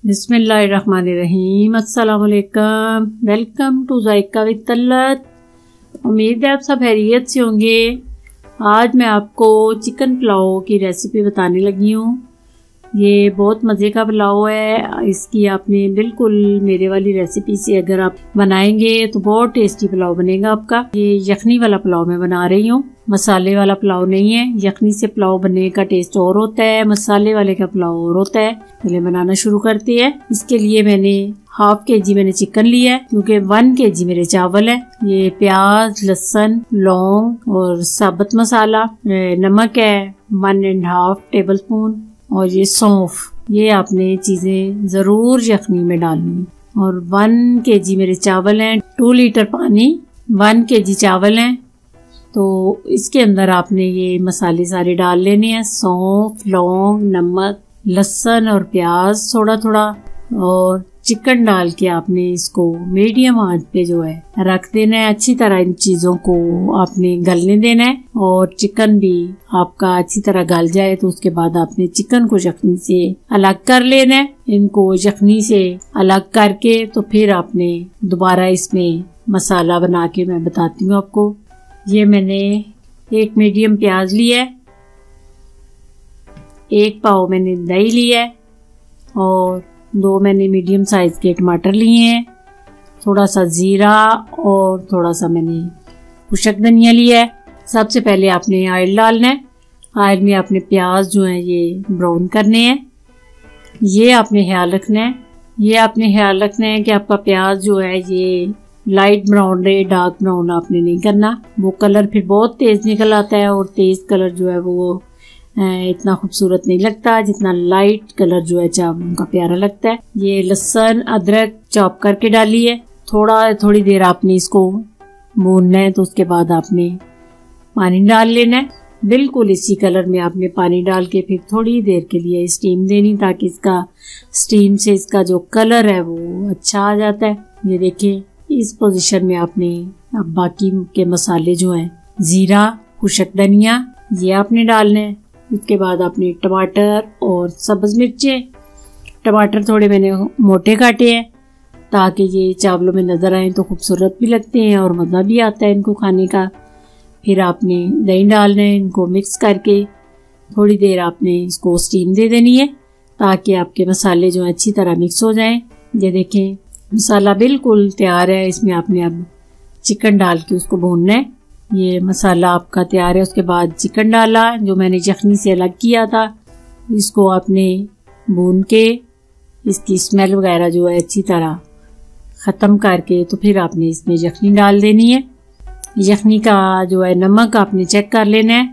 बिस्मिल्लाहिर्रहमानिर्रहीम। अस्सलाम वालेकुम। Welcome to Zaika with Talat. उम्मीद है आप सब खैरियत से होंगे। आज मैं आपको चिकन पुलाव की रेसिपी बताने लगी हूँ। ये बहुत मज़े का पुलाव है। इसकी आपने बिल्कुल मेरे वाली रेसिपी से अगर आप बनाएंगे तो बहुत टेस्टी पुलाव बनेगा आपका। ये यखनी वाला पुलाव मैं बना रही हूँ, मसाले वाला पुलाव नहीं है। यखनी से पुलाव बनने का टेस्ट और होता है, मसाले वाले का पुलाव और होता है। पहले बनाना शुरू करते हैं। इसके लिए मैंने हाफ केजी मैंने चिकन लिया है, क्योंकि 1 केजी मेरे चावल है। ये प्याज, लहसुन, लौंग और साबुत मसाला, नमक है 1.5 टेबल स्पून और ये सौंफ। ये आपने चीजें जरूर यखनी में डालनी है। और 1 केजी मेरे चावल हैं, 2 लीटर पानी, 1 केजी चावल हैं। तो इसके अंदर आपने ये मसाले सारे डाल लेने हैं। सौंफ, लौंग, नमक, लहसुन और प्याज थोड़ा थोड़ा, और चिकन डाल के आपने इसको मीडियम आंच पे जो है रख देना है। अच्छी तरह इन चीजों को आपने गलने देना है, और चिकन भी आपका अच्छी तरह गल जाए तो उसके बाद आपने चिकन को यखनी से अलग कर लेना है। इनको यखनी से अलग करके तो फिर आपने दोबारा इसमें मसाला बना के मैं बताती हूँ आपको। ये मैंने 1 मीडियम प्याज लिया है, 1 पाव मैंने दही लिया है, और 2 मैंने मीडियम साइज के टमाटर लिए हैं, थोड़ा सा जीरा और थोड़ा सा मैंने खुशक धनिया लिया है। सबसे पहले आपने ऑयल डालना है। ऑयल में आपने प्याज जो है ये ब्राउन करने हैं। ये आपने ख्याल रखना है, कि आपका प्याज जो है ये लाइट ब्राउन रहे, डार्क ब्राउन आपने नहीं करना। वो कलर फिर बहुत तेज निकल आता है, और तेज कलर जो है वो इतना खूबसूरत नहीं लगता जितना लाइट कलर जो है चावलों का प्यारा लगता है। ये लहसुन अदरक चॉप करके डालिए। थोड़ी देर आपने इसको भूनना है, तो उसके बाद आपने पानी डाल लेना है। बिल्कुल इसी कलर में आपने पानी डाल के फिर थोड़ी देर के लिए स्टीम देनी, ताकि इसका स्टीम से इसका जो कलर है वो अच्छा आ जाता है। ये देखिए, इस पोजीशन में आपने अब बाकी के मसाले जो हैं, जीरा, खुशक धनिया, ये आपने डालने हैं। उसके बाद आपने टमाटर और सब्ज मिर्चें, टमाटर थोड़े मैंने मोटे काटे हैं ताकि ये चावलों में नजर आए तो खूबसूरत भी लगते हैं और मज़ा भी आता है इनको खाने का। फिर आपने दही डालना है। इनको मिक्स करके थोड़ी देर आपने इसको स्टीम दे देनी है, ताकि आपके मसाले जो अच्छी तरह मिक्स हो जाएं। ये देखें, मसाला बिल्कुल तैयार है। इसमें आपने अब चिकन डाल के उसको भूनना है। ये मसाला आपका तैयार है। उसके बाद चिकन डाला जो मैंने यखनी से अलग किया था। इसको आपने भून के इसकी स्मेल वगैरह जो है अच्छी तरह ख़त्म करके तो फिर आपने इसमें यखनी डाल देनी है। यखनी का जो है नमक आपने चेक कर लेना है।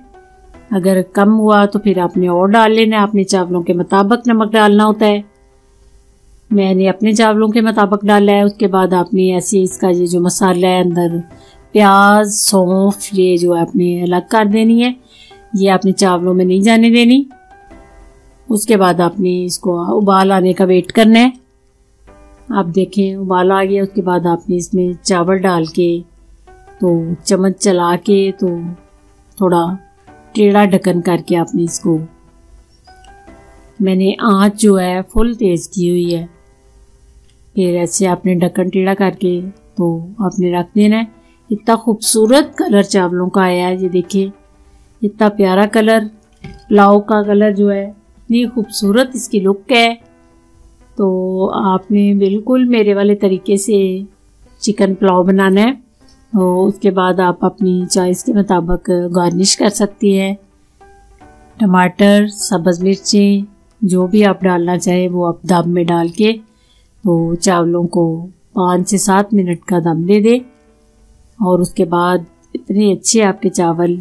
अगर कम हुआ तो फिर आपने और डाल लेना है। आपने चावलों के मुताबिक नमक डालना होता है। मैंने अपने चावलों के मुताबिक डाला है। उसके बाद आपने ऐसे इसका ये जो मसाला है अंदर प्याज, सौंफ, ये जो आपने अलग कर देनी है। ये आपने चावलों में नहीं जाने देनी। उसके बाद आपने इसको उबाल आने का वेट करना है। आप देखें उबाल आ गया। उसके बाद आपने इसमें चावल डाल के तो चम्मच चला के तो थोड़ा टेढ़ा ढक्कन करके आपने इसको, मैंने आंच जो है फुल तेज की हुई है। फिर ऐसे आपने ढक्कन टेढ़ा करके तो आपने रख देना है। इतना खूबसूरत कलर चावलों का आया है। ये देखिए, इतना प्यारा कलर, पुलाव का कलर जो है, इतनी खूबसूरत इसकी लुक है। तो आपने बिल्कुल मेरे वाले तरीके से चिकन पुलाव बनाना है। तो उसके बाद आप अपनी चॉइस के मुताबिक गार्निश कर सकती हैं। टमाटर, सब्ज़ मिर्चें, जो भी आप डालना चाहें वो आप दम में डाल के तो चावलों को 5 से 7 मिनट का दम दे दे, और उसके बाद इतने अच्छे आपके चावल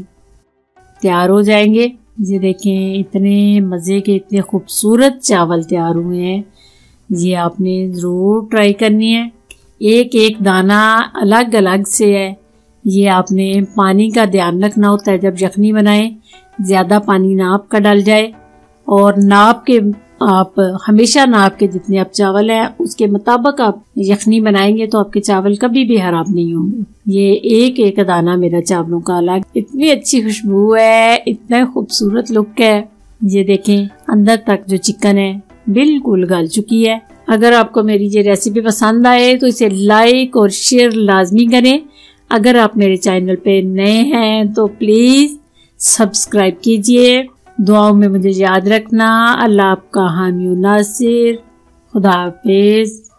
तैयार हो जाएंगे। ये देखें, इतने मज़े के, इतने खूबसूरत चावल तैयार हुए हैं। ये आपने ज़रूर ट्राई करनी है। एक एक दाना अलग अलग से है। ये आपने पानी का ध्यान रखना होता है जब यखनी बनाएं, ज़्यादा पानी ना आपका डल जाए, और नाप के आप हमेशा नाप के जितने आप चावल हैं उसके मुताबिक आप यखनी बनाएंगे तो आपके चावल कभी भी खराब नहीं होंगे। ये एक एक दाना मेरा चावलों का अलग, इतनी अच्छी खुशबू है, इतना खूबसूरत लुक है। ये देखें, अंदर तक जो चिकन है बिल्कुल गल चुकी है। अगर आपको मेरी ये रेसिपी पसंद आए तो इसे लाइक और शेयर लाजमी करें। अगर आप मेरे चैनल पे नए हैं तो प्लीज़ सब्सक्राइब कीजिए। दुआओं में मुझे याद रखना। अल्लाह आपका हामी और नासिर। खुदा हाफिज़।